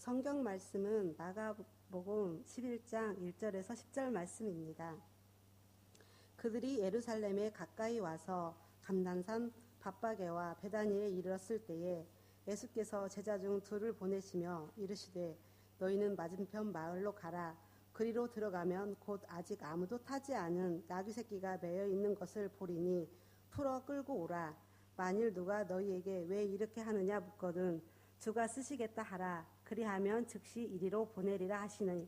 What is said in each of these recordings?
성경 말씀은 마가복음 11장 1절에서 10절 말씀입니다. 그들이 예루살렘에 가까이 와서 감난산 밧바게와 베다니에 이르렀을 때에 예수께서 제자 중 둘을 보내시며 이르시되 너희는 맞은편 마을로 가라. 그리로 들어가면 곧 아직 아무도 타지 않은 나귀 새끼가 매여 있는 것을 보리니 풀어 끌고 오라. 만일 누가 너희에게 왜 이렇게 하느냐 묻거든 주가 쓰시겠다 하라. 그리하면 즉시 이리로 보내리라 하시니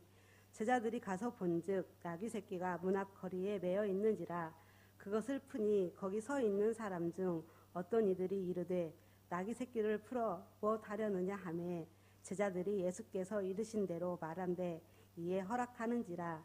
제자들이 가서 본즉 나귀 새끼가 문 앞 거리에 매여 있는지라. 그것을 푸니 거기 서 있는 사람 중 어떤 이들이 이르되 나귀 새끼를 풀어 무엇 하려느냐 하매 제자들이 예수께서 이르신 대로 말한대 이에 허락하는지라.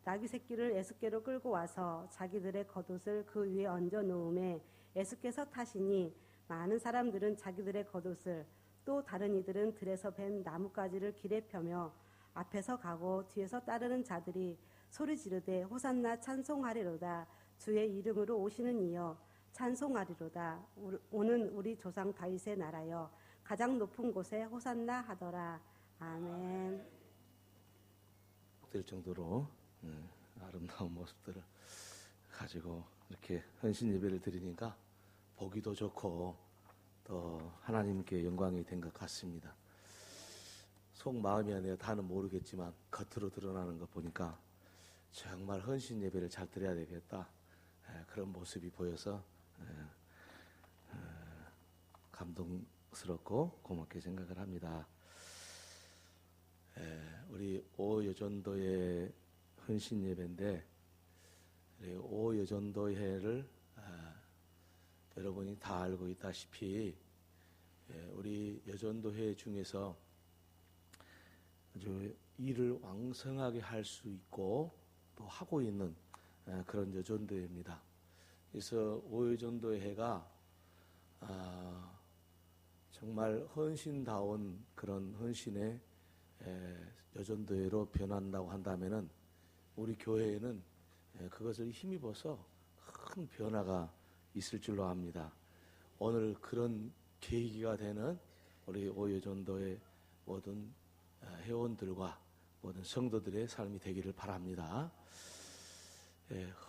나귀 새끼를 예수께로 끌고 와서 자기들의 겉옷을 그 위에 얹어 놓음에 예수께서 타시니 많은 사람들은 자기들의 겉옷을 또 다른 이들은 들에서 벤 나뭇가지를 길에 펴며 앞에서 가고 뒤에서 따르는 자들이 소리 지르되 호산나 찬송하리로다. 주의 이름으로 오시는 이여 찬송하리로다. 오는 우리 조상 다윗의 나라여 가장 높은 곳에 호산나 하더라. 아멘. 될 정도로 아름다운 모습들을 가지고 이렇게 헌신 예배를 드리니까 보기도 좋고 또 하나님께 영광이 된 것 같습니다. 속 마음이야 내가 다는 모르겠지만 겉으로 드러나는 것 보니까 정말 헌신 예배를 잘 드려야 되겠다. 그런 모습이 보여서 감동스럽고 고맙게 생각을 합니다. 우리 오여전도회 헌신 예배인데 오여전도회를 여러분이 다 알고 있다시피 우리 여전도회 중에서 아주 일을 왕성하게 할 수 있고 또 하고 있는 그런 여전도회입니다. 그래서 오여전도회가 정말 헌신다운 그런 헌신의 여전도회로 변한다고 한다면은 우리 교회에는 그것을 힘입어서 큰 변화가 있을 줄로 압니다. 오늘 그런 계기가 되는 우리 오여전도회 모든 회원들과 모든 성도들의 삶이 되기를 바랍니다.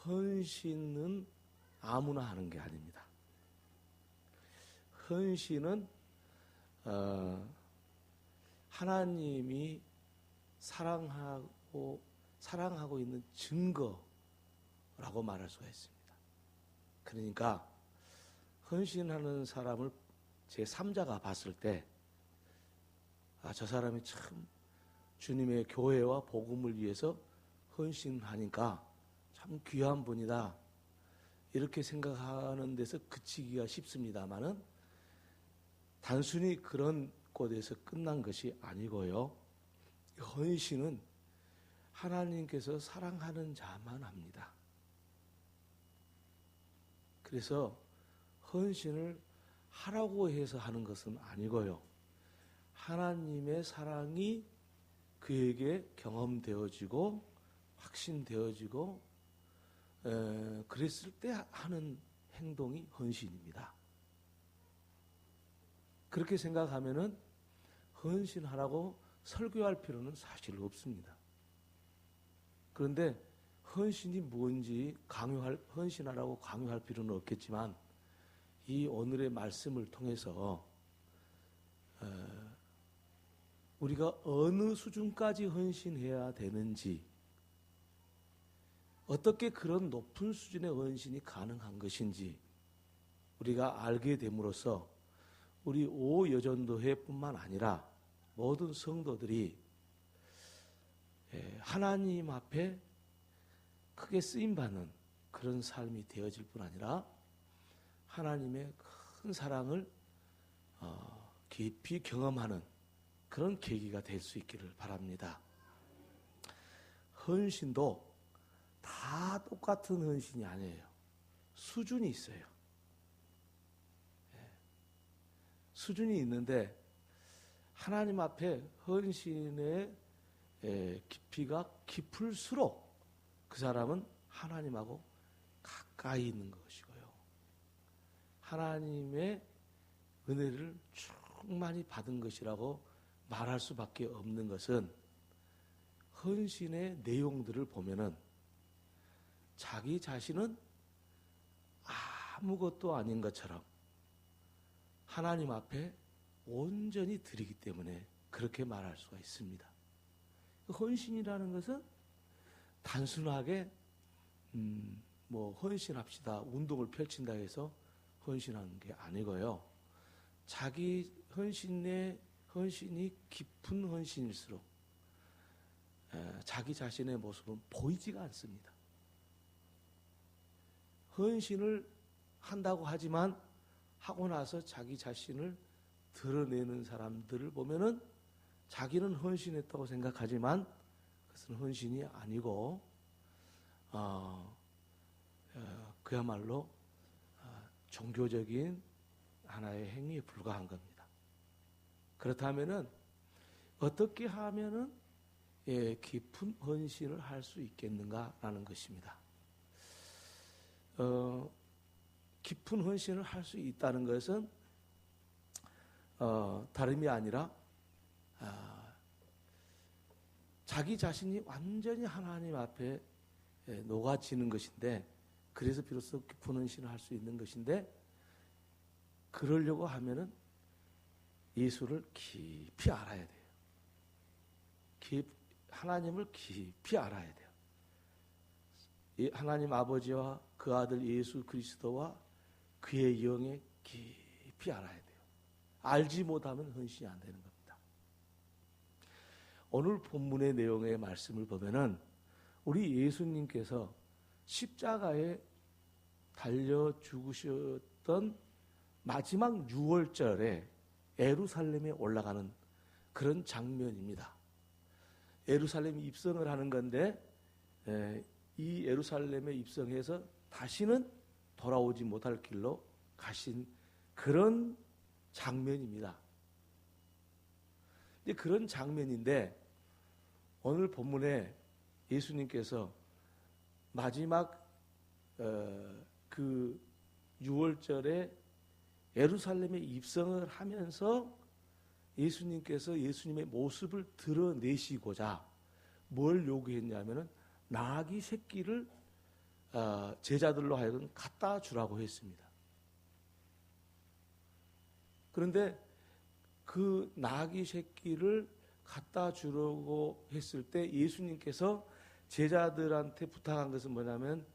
헌신은 아무나 하는 게 아닙니다. 헌신은 하나님이 사랑하고 있는 증거라고 말할 수가 있습니다. 그러니까 헌신하는 사람을 제3자가 봤을 때 저 사람이 참 주님의 교회와 복음을 위해서 헌신하니까 참 귀한 분이다 이렇게 생각하는 데서 그치기가 쉽습니다만은 단순히 그런 곳에서 끝난 것이 아니고요. 헌신은 하나님께서 사랑하는 자만 합니다. 그래서 헌신을 하라고 해서 하는 것은 아니고요. 하나님의 사랑이 그에게 경험되어지고 확신되어지고 그랬을 때 하는 행동이 헌신입니다. 그렇게 생각하면은 헌신하라고 설교할 필요는 사실 없습니다. 그런데 헌신이 뭔지 헌신하라고 강요할 필요는 없겠지만 이 오늘의 말씀을 통해서 우리가 어느 수준까지 헌신해야 되는지 어떻게 그런 높은 수준의 헌신이 가능한 것인지 우리가 알게 됨으로써 우리 오여전도회뿐만 아니라 모든 성도들이 하나님 앞에 크게 쓰임받는 그런 삶이 되어질 뿐 아니라 하나님의 큰 사랑을 깊이 경험하는 그런 계기가 될 수 있기를 바랍니다. 헌신도 다 똑같은 헌신이 아니에요. 수준이 있어요. 수준이 있는데 하나님 앞에 헌신의 깊이가 깊을수록 그 사람은 하나님하고 가까이 있는 것이고요. 하나님의 은혜를 충만히 받은 것이라고 말할 수밖에 없는 것은 헌신의 내용들을 보면은 자기 자신은 아무것도 아닌 것처럼 하나님 앞에 온전히 드리기 때문에 그렇게 말할 수가 있습니다. 헌신이라는 것은 단순하게 헌신합시다, 운동을 펼친다 해서 헌신하는 게 아니고요. 자기 헌신이 깊은 헌신일수록 자기 자신의 모습은 보이지가 않습니다. 헌신을 한다고 하지만 하고 나서 자기 자신을 드러내는 사람들을 보면은 자기는 헌신했다고 생각하지만 그것은 헌신이 아니고 그야말로 종교적인 하나의 행위에 불과한 겁니다. 그렇다면은 어떻게 하면은 깊은 헌신을 할 수 있겠는가라는 것입니다. 깊은 헌신을 할 수 있다는 것은 다름이 아니라 자기 자신이 완전히 하나님 앞에 녹아지는 것인데, 그래서 비로소 깊은 헌신을 할 수 있는 것인데, 그러려고 하면은 예수를 깊이 알아야 돼요. 하나님을 깊이 알아야 돼요. 하나님 아버지와 그 아들 예수 그리스도와 그의 영에 깊이 알아야 돼요. 알지 못하면 헌신이 안 되는 겁니다. 오늘 본문의 내용의 말씀을 보면은 우리 예수님께서 십자가에 달려 죽으셨던 마지막 유월절에 예루살렘에 올라가는 그런 장면입니다. 예루살렘 입성을 하는 건데 이 예루살렘에 입성해서 다시는 돌아오지 못할 길로 가신 그런 장면입니다. 그런 장면인데 오늘 본문에 예수님께서 마지막 그 유월절에 예루살렘에 입성을 하면서 예수님께서 예수님의 모습을 드러내시고자 뭘 요구했냐면은 나귀 새끼를 제자들로 하여금 갖다 주라고 했습니다. 그런데 그 나귀 새끼를 갖다 주려고 했을 때 예수님께서 제자들한테 부탁한 것은 뭐냐면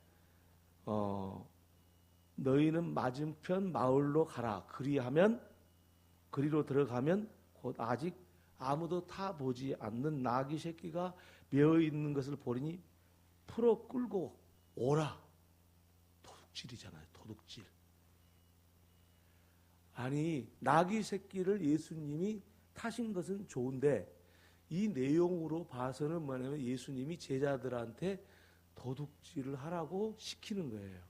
너희는 맞은편 마을로 가라. 그리로 들어가면 곧 아직 아무도 타보지 않는 나귀 새끼가 메어 있는 것을 보리니 풀어 끌고 오라. 도둑질이잖아요. 도둑질. 아니, 나귀 새끼를 예수님이 타신 것은 좋은데 이 내용으로 봐서는 뭐냐면 예수님이 제자들한테 도둑질을 하라고 시키는 거예요.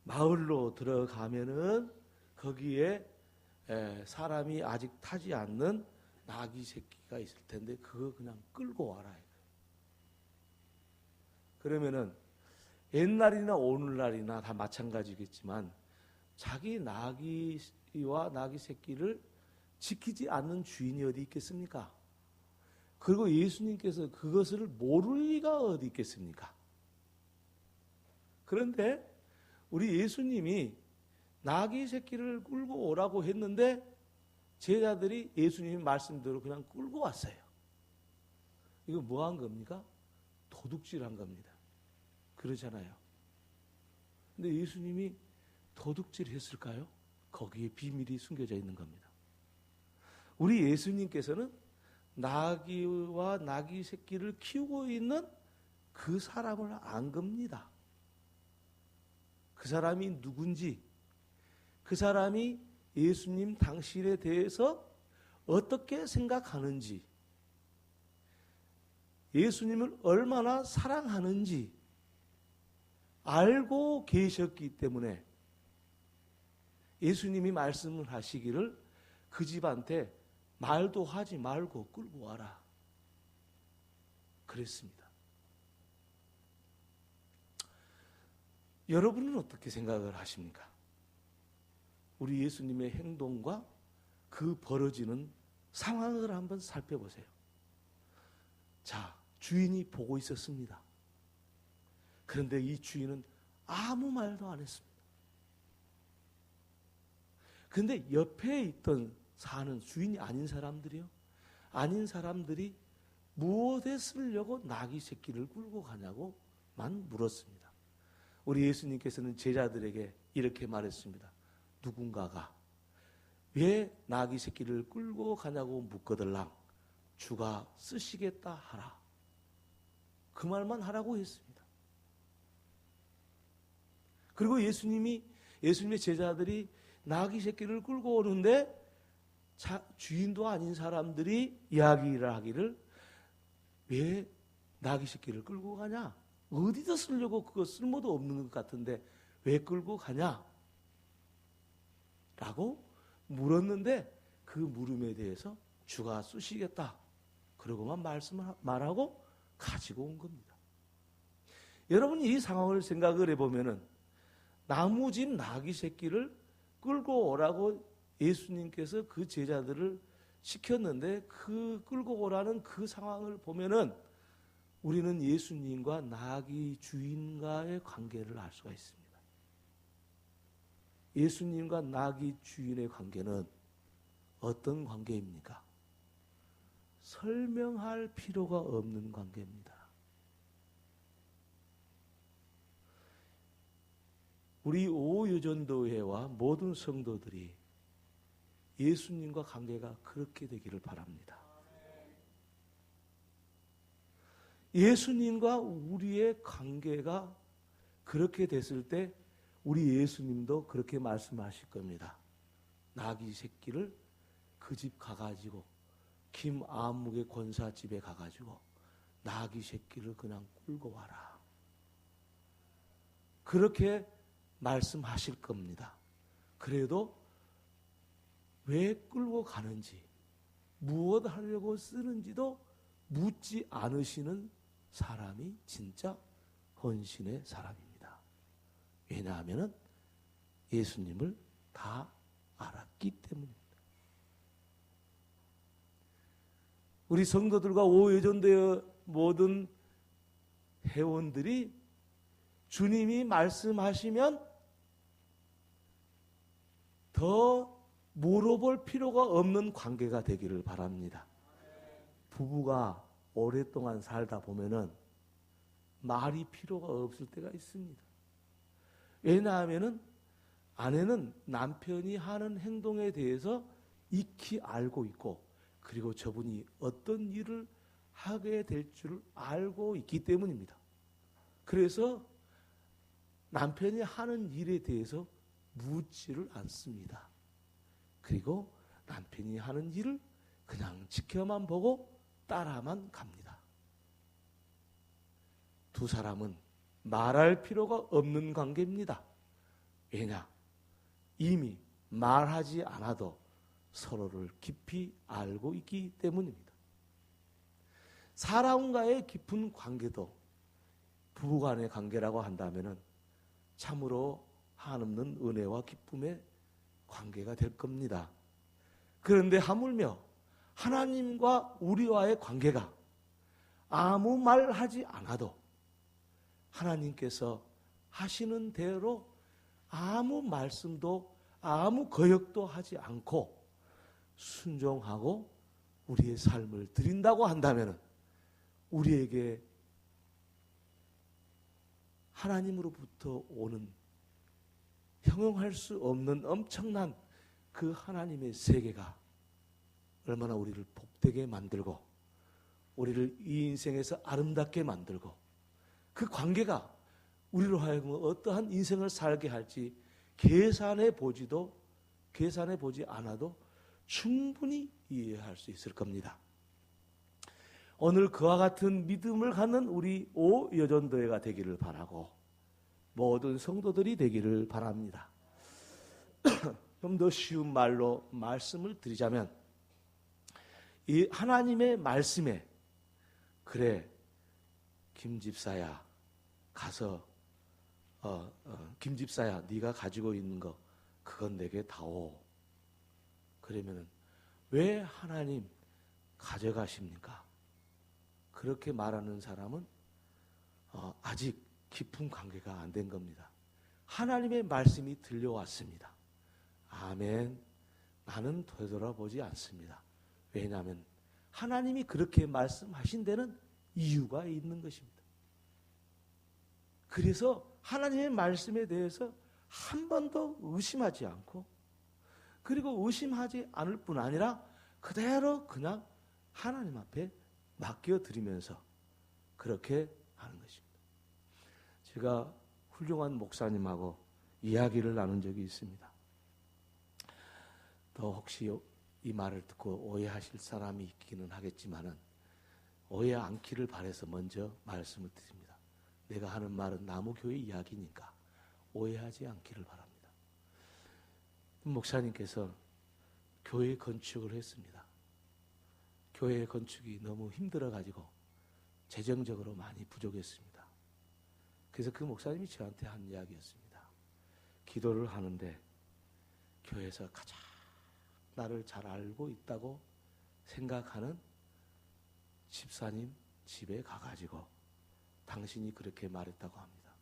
마을로 들어가면은 거기에 사람이 아직 타지 않는 나귀 새끼가 있을 텐데 그거 그냥 끌고 와라. 그러면은 옛날이나 오늘날이나 다 마찬가지겠지만 자기 나귀와 나귀 새끼를 지키지 않는 주인이 어디 있겠습니까? 그리고 예수님께서 그것을 모를 리가 어디 있겠습니까? 그런데 우리 예수님이 나귀 새끼를 끌고 오라고 했는데 제자들이 예수님의 말씀대로 그냥 끌고 왔어요. 이거 뭐 한 겁니까? 도둑질한 겁니다. 그러잖아요. 근데 예수님이 도둑질 했을까요? 거기에 비밀이 숨겨져 있는 겁니다. 우리 예수님께서는 나귀와 나귀 새끼를 키우고 있는 그 사람을 안 겁니다. 그 사람이 누군지, 그 사람이 예수님 당신에 대해서 어떻게 생각하는지, 예수님을 얼마나 사랑하는지 알고 계셨기 때문에 예수님이 말씀을 하시기를 그 집한테 말도 하지 말고 끌고 와라. 그랬습니다. 여러분은 어떻게 생각을 하십니까? 우리 예수님의 행동과 그 벌어지는 상황을 한번 살펴보세요. 자, 주인이 보고 있었습니다. 그런데 이 주인은 아무 말도 안 했습니다. 그런데 옆에 있던 사는 주인이 아닌 사람들이요. 아닌 사람들이 무엇에 쓰려고 나귀 새끼를 끌고 가냐고만 물었습니다. 우리 예수님께서는 제자들에게 이렇게 말했습니다. 누군가가 왜 나귀 새끼를 끌고 가냐고 묻거들랑 주가 쓰시겠다 하라. 그 말만 하라고 했습니다. 그리고 예수님의 제자들이 나귀 새끼를 끌고 오는데 주인도 아닌 사람들이 이야기를 하기를 왜 나귀 새끼를 끌고 가냐? 어디다 쓰려고 그거 쓸모도 없는 것 같은데 왜 끌고 가냐? 라고 물었는데 그 물음에 대해서 주가 쓰시겠다. 그러고만 말하고 가지고 온 겁니다. 여러분이 이 상황을 생각을 해보면은 나무집 나귀 새끼를 끌고 오라고 예수님께서 그 제자들을 시켰는데 그 끌고 오라는 그 상황을 보면은 우리는 예수님과 나귀 주인과의 관계를 알 수가 있습니다. 예수님과 나귀 주인의 관계는 어떤 관계입니까? 설명할 필요가 없는 관계입니다. 우리 오유전도회와 모든 성도들이 예수님과 관계가 그렇게 되기를 바랍니다. 예수님과 우리의 관계가 그렇게 됐을 때 우리 예수님도 그렇게 말씀하실 겁니다. 나귀 새끼를 그 집 가가지고 김아묵의 권사 집에 가가지고 나귀 새끼를 그냥 끌고 와라. 그렇게 말씀하실 겁니다. 그래도 왜 끌고 가는지 무엇 하려고 쓰는지도 묻지 않으시는 사람이 진짜 헌신의 사람입니다. 왜냐하면 예수님을 다 알았기 때문입니다. 우리 성도들과 오해전도의 모든 회원들이 주님이 말씀하시면 더 물어볼 필요가 없는 관계가 되기를 바랍니다. 부부가 오랫동안 살다 보면은 말이 필요가 없을 때가 있습니다. 왜냐하면은 아내는 남편이 하는 행동에 대해서 익히 알고 있고 그리고 저분이 어떤 일을 하게 될 줄 알고 있기 때문입니다. 그래서 남편이 하는 일에 대해서 묻지를 않습니다. 그리고 남편이 하는 일을 그냥 지켜만 보고 따라만 갑니다. 두 사람은 말할 필요가 없는 관계입니다. 왜냐? 이미 말하지 않아도 서로를 깊이 알고 있기 때문입니다. 사람과의 깊은 관계도 부부간의 관계라고 한다면 참으로 한없는 은혜와 기쁨의 관계가 될 겁니다. 그런데 하물며 하나님과 우리와의 관계가 아무 말 하지 않아도 하나님께서 하시는 대로 아무 말씀도 아무 거역도 하지 않고 순종하고 우리의 삶을 드린다고 한다면 우리에게 하나님으로부터 오는 형용할 수 없는 엄청난 그 하나님의 세계가 얼마나 우리를 복되게 만들고 우리를 이 인생에서 아름답게 만들고 그 관계가 우리로 하여금 어떠한 인생을 살게 할지 계산해 보지 않아도 충분히 이해할 수 있을 겁니다. 오늘 그와 같은 믿음을 갖는 우리 오여전도회가 되기를 바라고 모든 성도들이 되기를 바랍니다. 좀 더 쉬운 말로 말씀을 드리자면 이 하나님의 말씀에 그래 김집사야 가서 김집사야 네가 가지고 있는 거 그건 내게 다오. 그러면은 왜 하나님 가져가십니까? 그렇게 말하는 사람은 아직 깊은 관계가 안 된 겁니다. 하나님의 말씀이 들려왔습니다. 아멘. 나는 되돌아보지 않습니다. 왜냐하면 하나님이 그렇게 말씀하신 데는 이유가 있는 것입니다. 그래서 하나님의 말씀에 대해서 한 번도 의심하지 않고, 그리고 의심하지 않을 뿐 아니라 그대로 그냥 하나님 앞에 맡겨드리면서 그렇게 하는 것입니다. 제가 훌륭한 목사님하고 이야기를 나눈 적이 있습니다. 또 혹시 이 말을 듣고 오해하실 사람이 있기는 하겠지만은 오해 않기를 바라서 먼저 말씀을 드립니다. 내가 하는 말은 나무교회 이야기니까 오해하지 않기를 바랍니다. 목사님께서 교회 건축을 했습니다. 교회 건축이 너무 힘들어가지고 재정적으로 많이 부족했습니다. 그래서 그 목사님이 저한테 한 이야기였습니다. 기도를 하는데 교회에서 가장 나를 잘 알고 있다고 생각하는 집사님 집에 가가지고 당신이 그렇게 말했다고 합니다.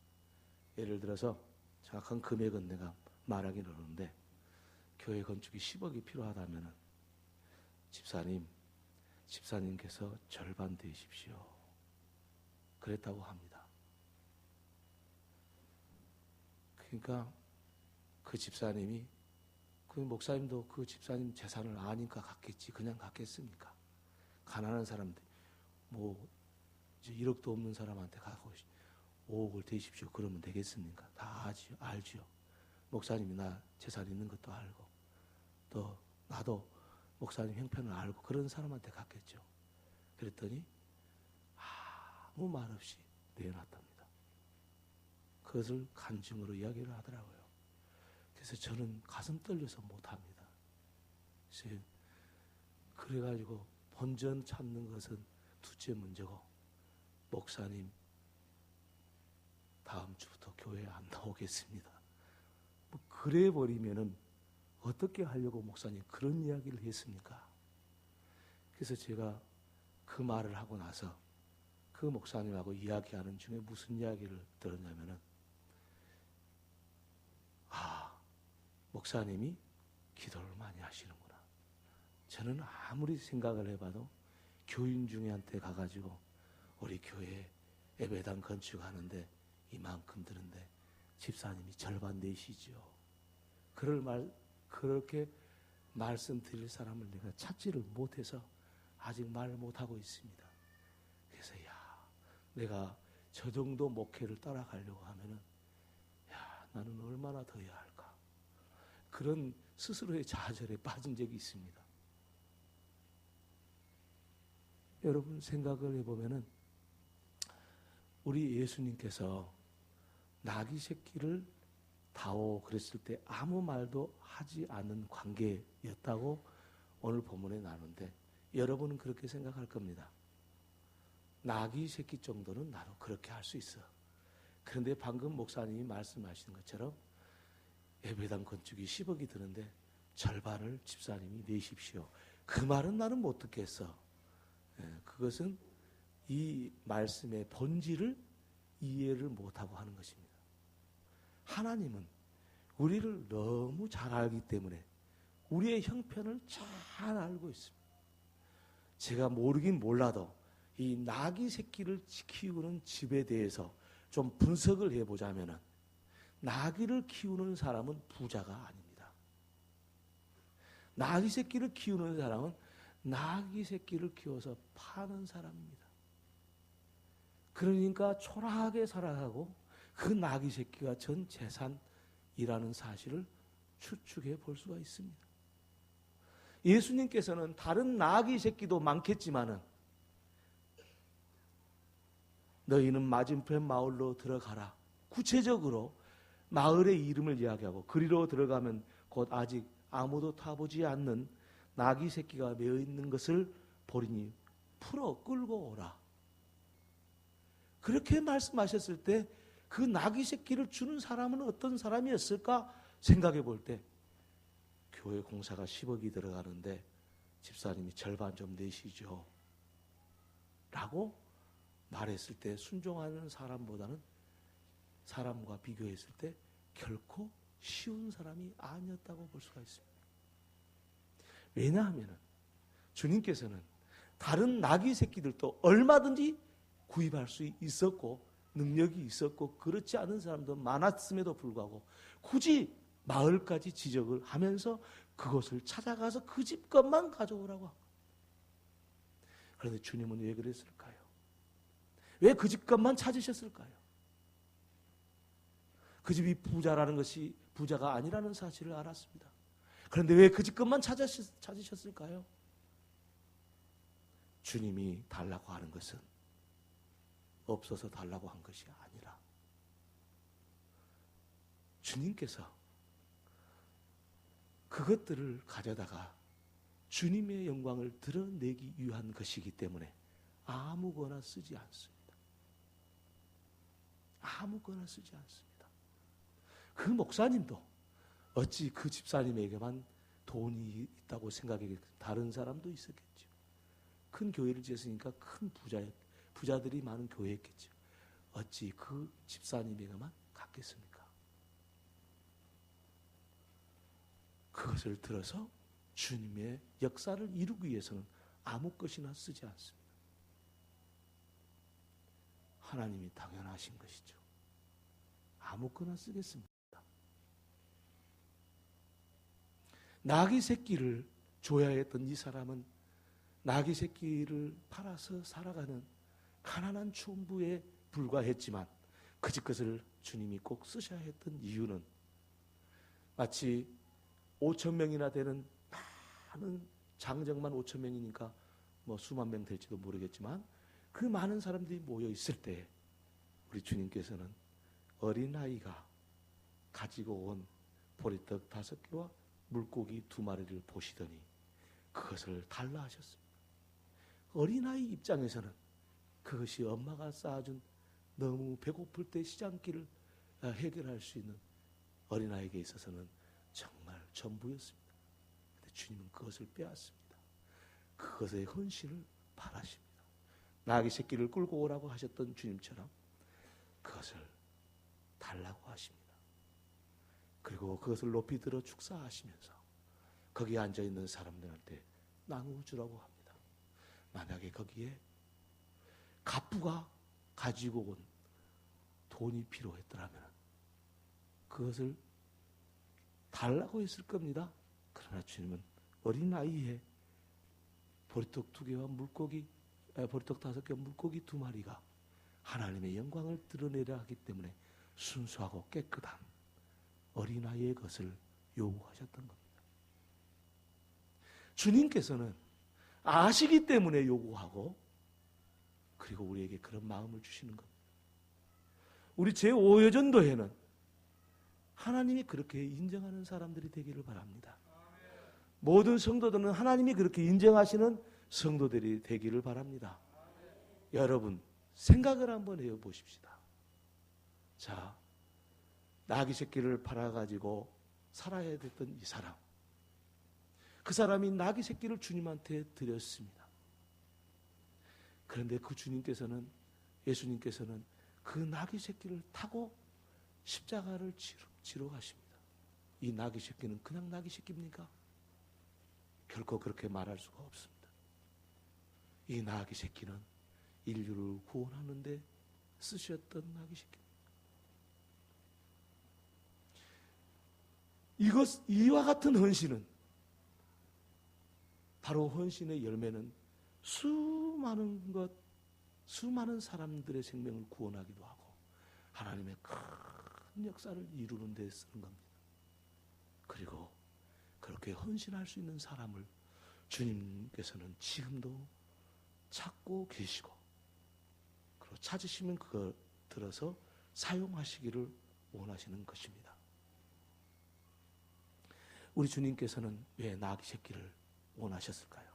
예를 들어서 정확한 금액은 내가 말하기는 어려운데 교회 건축이 10억이 필요하다면 집사님께서 절반 되십시오. 그랬다고 합니다. 그러니까 그 집사님이, 그 목사님도 그 집사님 재산을 아니까 갖겠지, 그냥 갖겠습니까? 가난한 사람들, 뭐 이제 1억도 없는 사람한테 가고 5억을 대십시오 그러면 되겠습니까? 다 알지요. 목사님이 나 재산 있는 것도 알고, 또 나도 목사님 형편을 알고 그런 사람한테 갔겠죠. 그랬더니 아무 말 없이 내어놨답니다. 그것을 간증으로 이야기를 하더라고요. 그래서 저는 가슴 떨려서 못합니다. 그래가지고 본전 찾는 것은 둘째 문제고, 목사님 다음 주부터 교회 안 나오겠습니다. 뭐 그래 버리면은 어떻게 하려고 목사님 그런 이야기를 했습니까? 그래서 제가 그 말을 하고 나서 그 목사님하고 이야기하는 중에 무슨 이야기를 들었냐면은, 목사님이 기도를 많이 하시는구나. 저는 아무리 생각을 해봐도 교인 중에한테 가가지고 우리 교회 예배당 건축하는데 이만큼 드는데 집사님이 절반 내시죠. 그렇게 말씀드릴 사람을 내가 찾지를 못해서 아직 말을 못하고 있습니다. 그래서 내가 저 정도 목회를 따라가려고 하면은 나는 얼마나 더 해야 할까? 그런 스스로의 좌절에 빠진 적이 있습니다. 여러분 생각을 해보면은 우리 예수님께서 나귀 새끼를 다오 그랬을 때 아무 말도 하지 않은 관계였다고 오늘 본문에 나오는데, 여러분은 그렇게 생각할 겁니다. 나귀 새끼 정도는 나도 그렇게 할 수 있어. 그런데 방금 목사님이 말씀하신 것처럼 예배당 건축이 10억이 드는데 절반을 집사님이 내십시오. 그 말은 나는 못 듣겠어. 그것은 이 말씀의 본질을 이해를 못하고 하는 것입니다. 하나님은 우리를 너무 잘 알기 때문에 우리의 형편을 잘 알고 있습니다. 제가 모르긴 몰라도 이 나귀 새끼를 키우는 집에 대해서 좀 분석을 해보자면은 나귀를 키우는 사람은 부자가 아닙니다. 나귀 새끼를 키우는 사람은 나귀 새끼를 키워서 파는 사람입니다. 그러니까 초라하게 살아가고 그 나귀 새끼가 전 재산이라는 사실을 추측해 볼 수가 있습니다. 예수님께서는 다른 나귀 새끼도 많겠지만은 너희는 맞은편 마을로 들어가라. 구체적으로 마을의 이름을 이야기하고 그리로 들어가면 곧 아직 아무도 타보지 않는 나귀 새끼가 메어 있는 것을 보리니 풀어 끌고 오라. 그렇게 말씀하셨을 때 그 나귀 새끼를 주는 사람은 어떤 사람이었을까 생각해 볼 때, 교회 공사가 10억이 들어가는데 집사님이 절반 좀 내시죠 라고 말했을 때 순종하는 사람보다는, 사람과 비교했을 때 결코 쉬운 사람이 아니었다고 볼 수가 있습니다. 왜냐하면 주님께서는 다른 나귀 새끼들도 얼마든지 구입할 수 있었고 능력이 있었고 그렇지 않은 사람도 많았음에도 불구하고 굳이 마을까지 지적을 하면서 그것을 찾아가서 그 집 것만 가져오라고 합니다. 그런데 주님은 왜 그랬을까요? 왜 그 집 것만 찾으셨을까요? 그 집이 부자라는 것이 부자가 아니라는 사실을 알았습니다. 그런데 왜 그 집 것만 찾으셨을까요? 주님이 달라고 하는 것은 없어서 달라고 한 것이 아니라 주님께서 그것들을 가져다가 주님의 영광을 드러내기 위한 것이기 때문에 아무거나 쓰지 않습니다. 아무거나 쓰지 않습니다. 그 목사님도 어찌 그 집사님에게만 돈이 있다고 생각하겠, 다른 사람도 있었겠죠. 큰 교회를 지었으니까 큰 부자들이 많은 교회였겠죠. 어찌 그 집사님에게만 갖겠습니까? 그것을 들어서 주님의 역사를 이루기 위해서는 아무 것이나 쓰지 않습니다. 하나님이 당연하신 것이죠. 아무거나 쓰겠습니다. 나귀 새끼를 줘야 했던 이 사람은 나귀 새끼를 팔아서 살아가는 가난한 촌부에 불과했지만 그 집 것을 주님이 꼭 쓰셔야 했던 이유는 마치 5,000명이나 되는 많은 장정만 5,000명이니까 뭐 수만 명 될지도 모르겠지만 그 많은 사람들이 모여 있을 때 우리 주님께서는 어린아이가 가지고 온 보리떡 5개와 물고기 2마리를 보시더니 그것을 달라 하셨습니다. 어린아이 입장에서는 그것이 엄마가 쌓아준 너무 배고플 때 시장길을 해결할 수 있는 어린아이에게 있어서는 정말 전부였습니다. 그런데 주님은 그것을 빼앗습니다. 그것의 헌신을 바라십니다. 나귀 새끼를 끌고 오라고 하셨던 주님처럼 그것을 달라고 하십니다. 그리고 그것을 높이 들어 축사하시면서 거기에 앉아있는 사람들한테 나누어주라고 합니다. 만약에 거기에 갑부가 가지고 온 돈이 필요했더라면 그것을 달라고 했을 겁니다. 그러나 주님은 어린아이의 보리떡 2개와 보리떡 5개 물고기 2마리가 하나님의 영광을 드러내려 하기 때문에 순수하고 깨끗한 어린아이의 것을 요구하셨던 겁니다. 주님께서는 아시기 때문에 요구하고 그리고 우리에게 그런 마음을 주시는 겁니다. 우리 제5여전도회는 하나님이 그렇게 인정하는 사람들이 되기를 바랍니다. 모든 성도들은 하나님이 그렇게 인정하시는 성도들이 되기를 바랍니다. 여러분 생각을 한번 해보십시다. 자, 나귀 새끼를 팔아가지고 살아야 됐던 이 사람, 그 사람이 나귀 새끼를 주님한테 드렸습니다. 그런데 그 주님께서는, 예수님께서는 그 나귀 새끼를 타고 십자가를 지러 가십니다. 이 나귀 새끼는 그냥 나귀 새끼입니까? 결코 그렇게 말할 수가 없습니다. 이 나귀 새끼는 인류를 구원하는 데 쓰셨던 나귀 새끼입니다. 이와 같은 헌신은, 바로 헌신의 열매는 수많은 사람들의 생명을 구원하기도 하고 하나님의 큰 역사를 이루는 데 쓰는 겁니다. 그리고 그렇게 헌신할 수 있는 사람을 주님께서는 지금도 찾고 계시고, 그리고 찾으시면 그걸 들어서 사용하시기를 원하시는 것입니다. 우리 주님께서는 왜 나귀 새끼를 원하셨을까요?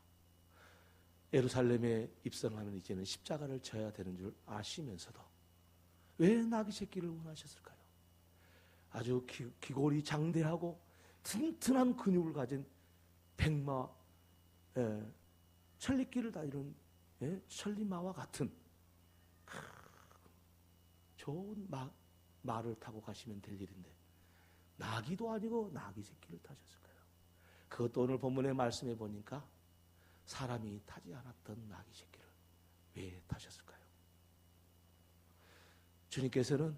예루살렘에 입성하면 이제는 십자가를 져야 되는 줄 아시면서도 왜 나귀 새끼를 원하셨을까요? 아주 기골이 장대하고 튼튼한 근육을 가진 백마 천리길을 다니는 천리마와 같은 좋은 말을 타고 가시면 될 일인데 나귀도 아니고 나귀 새끼를 타셨을까요? 그것도 오늘 본문의 말씀에 보니까 사람이 타지 않았던 나귀 새끼를 왜 타셨을까요? 주님께서는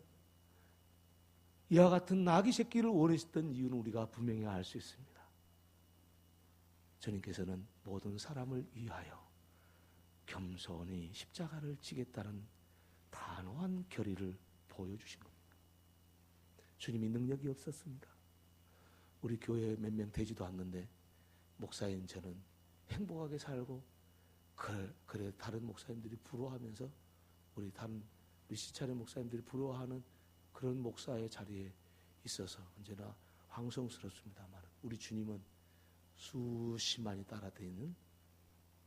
이와 같은 나귀 새끼를 원하셨던 이유는 우리가 분명히 알 수 있습니다. 주님께서는 모든 사람을 위하여 겸손히 십자가를 지겠다는 단호한 결의를 보여주신 겁니다. 주님이 능력이 없었습니다. 우리 교회에 몇 명 되지도 않는데 목사인 저는 행복하게 살고 그래 다른 목사님들이 부러워하면서 우리 시차례 목사님들이 부러워하는 그런 목사의 자리에 있어서 언제나 황송스럽습니다만 우리 주님은 수십만이 따라다니는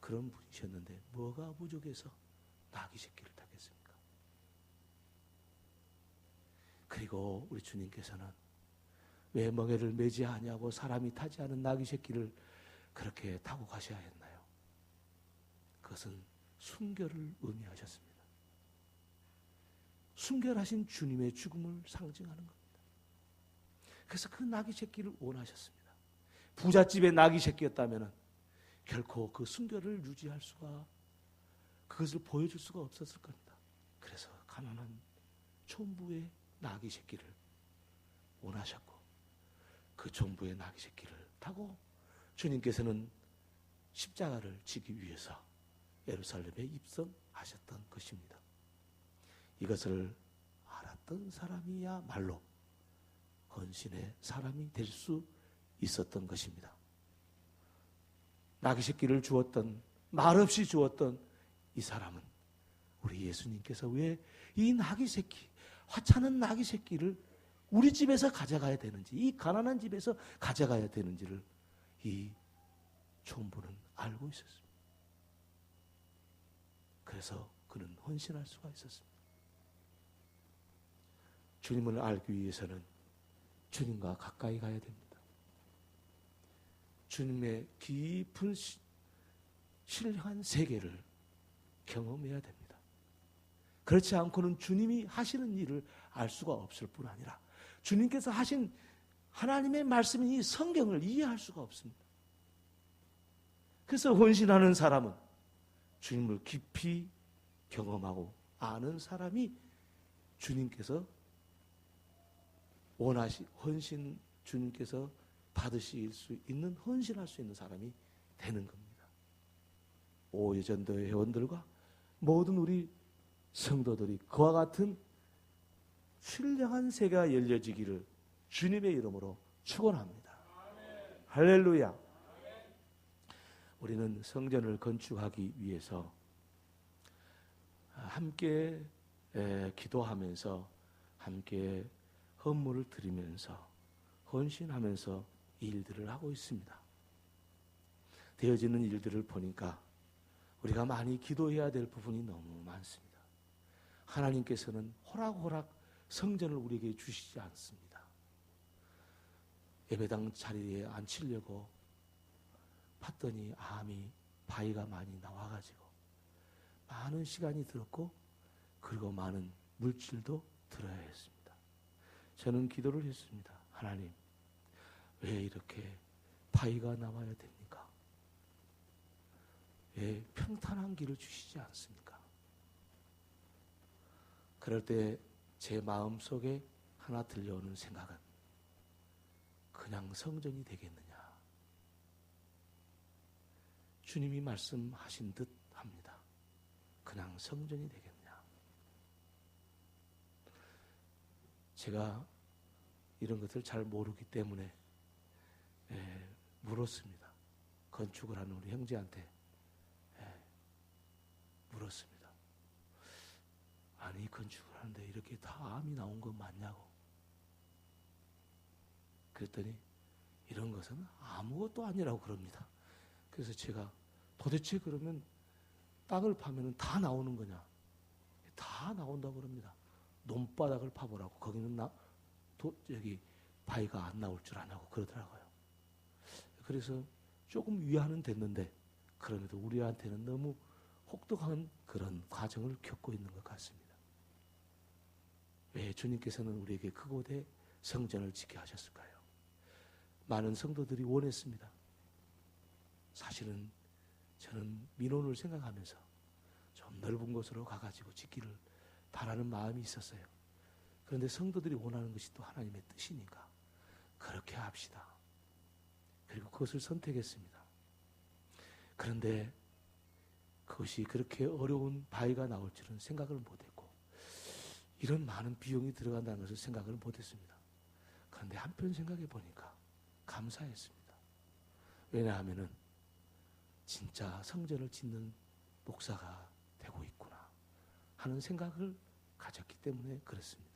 그런 분이셨는데 뭐가 부족해서 나귀 새끼를 타겠습니까? 그리고 우리 주님께서는 왜 멍에를 매지 아니하고 사람이 타지 않은 나귀 새끼를 그렇게 타고 가셔야 했나요? 그것은 순결을 의미하셨습니다. 순결하신 주님의 죽음을 상징하는 겁니다. 그래서 그 나귀 새끼를 원하셨습니다. 부잣집의 나귀 새끼였다면 결코 그 순결을 유지할 수가 그것을 보여줄 수가 없었을 겁니다. 그래서 가난한 촌부의 나귀 새끼를 원하셨고 그 촌부의 나귀 새끼를 타고 주님께서는 십자가를 지기 위해서 예루살렘에 입성하셨던 것입니다. 이것을 알았던 사람이야말로 헌신의 사람이 될 수 있었던 것입니다. 나귀 새끼를 주었던 말없이 주었던 이 사람은 우리 예수님께서 왜 이 나귀 새끼 화차는 나귀 새끼를 우리 집에서 가져가야 되는지 이 가난한 집에서 가져가야 되는지를 이 촌부는 알고 있었습니다. 그래서 그는 헌신할 수가 있었습니다. 주님을 알기 위해서는 주님과 가까이 가야 됩니다. 주님의 깊은 신령한 세계를 경험해야 됩니다. 그렇지 않고는 주님이 하시는 일을 알 수가 없을 뿐 아니라 주님께서 하신 하나님의 말씀인 이 성경을 이해할 수가 없습니다. 그래서 헌신하는 사람은 주님을 깊이 경험하고 아는 사람이 주님께서 주님께서 받으실 수 있는 헌신할 수 있는 사람이 되는 겁니다. 오예전도회 회원들과 모든 우리 성도들이 그와 같은 신령한 세계가 열려지기를 주님의 이름으로 축원합니다. 할렐루야. 우리는 성전을 건축하기 위해서 함께 기도하면서 함께 헌물을 드리면서 헌신하면서 이 일들을 하고 있습니다. 되어지는 일들을 보니까 우리가 많이 기도해야 될 부분이 너무 많습니다. 하나님께서는 호락호락 성전을 우리에게 주시지 않습니다. 예배당 자리에 앉히려고 봤더니 바위가 많이 나와가지고 많은 시간이 들었고 그리고 많은 물질도 들어야 했습니다. 저는 기도를 했습니다. 하나님, 왜 이렇게 바위가 나와야 됩니까? 왜 평탄한 길을 주시지 않습니까? 그럴 때 제 마음속에 하나 들려오는 생각은 그냥 성전이 되겠느냐? 주님이 말씀하신 듯 합니다. 그냥 성전이 되겠느냐? 제가 이런 것을 잘 모르기 때문에 물었습니다. 건축을 하는 우리 형제한테 물었습니다. 아니 건축을 하는데 이렇게 다 암이 나온 건 맞냐고. 그랬더니 이런 것은 아무것도 아니라고 그럽니다. 그래서 제가 도대체 그러면 땅을 파면 다 나오는 거냐? 다 나온다고 그럽니다. 논바닥을 파보라고. 거기는 여기 바위가 안 나올 줄 아냐고 그러더라고요. 그래서 조금 위안은 됐는데 그럼에도 우리한테는 너무 혹독한 그런 과정을 겪고 있는 것 같습니다. 왜 주님께서는 우리에게 그곳에 성전을 짓게 하셨을까요? 많은 성도들이 원했습니다. 사실은 저는 민원을 생각하면서 좀 넓은 곳으로 가가지고 짓기를 바라는 마음이 있었어요. 그런데 성도들이 원하는 것이 또 하나님의 뜻이니까 그렇게 합시다. 그리고 그것을 선택했습니다. 그런데 그것이 그렇게 어려운 바위가 나올 줄은 생각을 못했고 이런 많은 비용이 들어간다는 것을 생각을 못했습니다. 그런데 한편 생각해 보니까 감사했습니다. 왜냐하면은 진짜 성전을 짓는 목사가 되고 있구나 하는 생각을 가졌기 때문에 그렇습니다.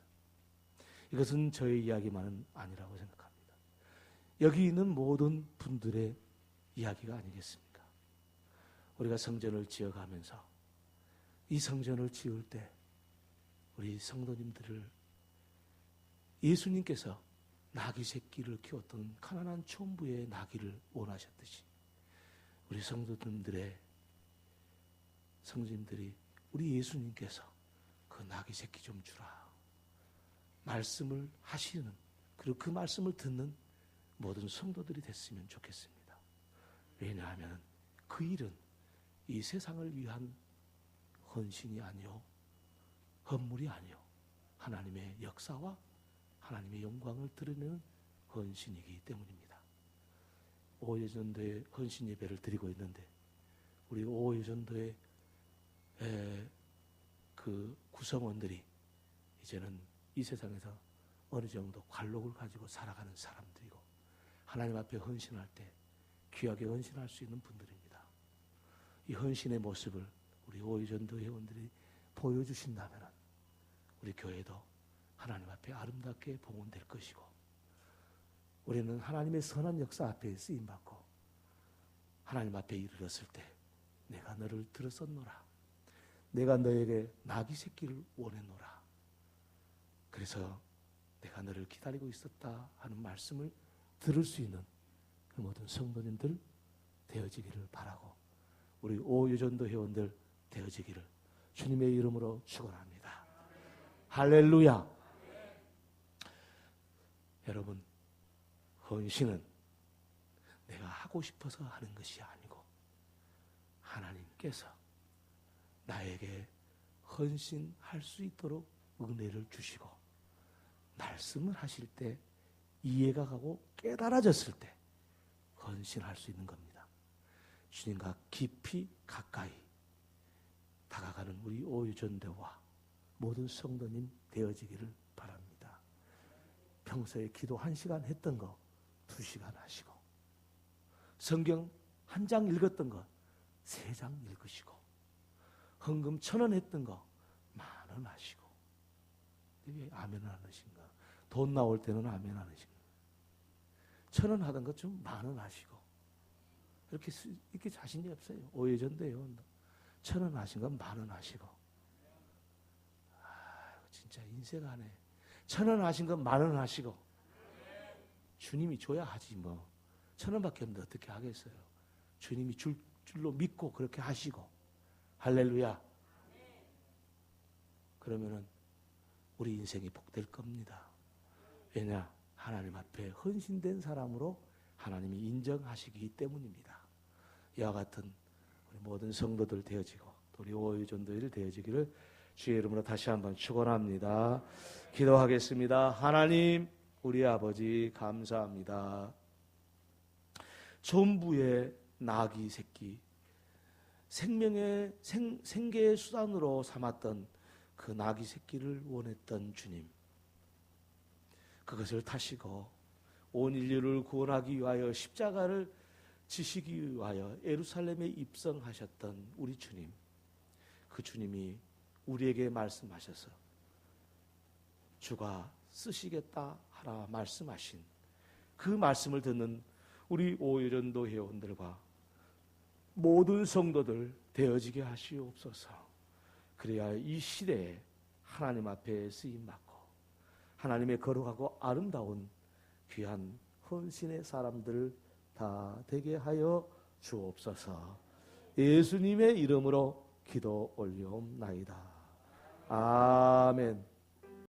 이것은 저의 이야기만은 아니라고 생각합니다. 여기 있는 모든 분들의 이야기가 아니겠습니까? 우리가 성전을 지어가면서 이 성전을 지을 때 우리 성도님들을 예수님께서 나귀 새끼를 키웠던 가난한 촌부의 나귀를 원하셨듯이 우리 성도님들이 우리 예수님께서 그 나귀 새끼 좀 주라 말씀을 하시는, 그리고 그 말씀을 듣는 모든 성도들이 됐으면 좋겠습니다. 왜냐하면 그 일은 이 세상을 위한 헌신이 아니요 헌물이 아니요 하나님의 역사와 하나님의 영광을 드러내는 헌신이기 때문입니다. 오예전도에 헌신 예배를 드리고 있는데 우리 오예전도의 그 구성원들이 이제는 이 세상에서 어느 정도 관록을 가지고 살아가는 사람들이고 하나님 앞에 헌신할 때 귀하게 헌신할 수 있는 분들입니다. 이 헌신의 모습을 우리 오예전도 회원들이 보여주신다면 우리 교회도 하나님 앞에 아름답게 봉헌될 것이고 우리는 하나님의 선한 역사 앞에 쓰임받고 하나님 앞에 이르렀을 때 내가 너를 들었었노라. 내가 너에게 나귀 새끼를 원했노라. 그래서 내가 너를 기다리고 있었다 하는 말씀을 들을 수 있는 그 모든 성도님들 되어지기를 바라고 우리 오유전도 회원들 되어지기를 주님의 이름으로 축원합니다. 할렐루야. 여러분, 헌신은 내가 하고 싶어서 하는 것이 아니고 하나님께서 나에게 헌신할 수 있도록 은혜를 주시고 말씀을 하실 때 이해가 가고 깨달아졌을 때 헌신할 수 있는 겁니다. 주님과 깊이 가까이 다가가는 우리 오유전대와 모든 성도님 되어지기를 바랍니다. 평소에 기도 1시간 했던 거 2시간 하시고 성경 1장 읽었던 거 3장 읽으시고 헌금 1,000원 했던 거 10,000원 하시고 왜 아멘 안 하신가? 돈 나올 때는 아멘 안 하신가? 1,000원 하던 거 좀 10,000원 하시고 이렇게 자신이 없어요. 오해전도요. 1,000원 하신 건 10,000원 하시고 진짜 인색하네. 1,000원 하신 건 10,000원 하시고 주님이 줘야 하지 뭐 1,000원밖에 없는데 어떻게 하겠어요. 주님이 줄로 믿고 그렇게 하시고 할렐루야. 그러면은 우리 인생이 복될 겁니다. 왜냐? 하나님 앞에 헌신된 사람으로 하나님이 인정하시기 때문입니다. 이와 같은 우리 모든 성도들 되어지고 우리 오유전도일 되어지기를 주의 이름으로 다시 한번 축원합니다. 기도하겠습니다. 하나님, 우리 아버지 감사합니다. 전부의 나귀 새끼, 생계의 수단으로 삼았던 그 나귀 새끼를 원했던 주님, 그것을 타시고 온 인류를 구원하기 위하여 십자가를 지시기 위하여 예루살렘에 입성하셨던 우리 주님, 그 주님이 우리에게 말씀하셔서 주가 쓰시겠다 하라 말씀하신 그 말씀을 듣는 우리 오유전도 회원들과 모든 성도들 되어지게 하시옵소서. 그래야 이 시대에 하나님 앞에 쓰임받고 하나님의 거룩하고 아름다운 귀한 헌신의 사람들 다 되게 하여 주옵소서. 예수님의 이름으로 기도 올리옵나이다. 아멘.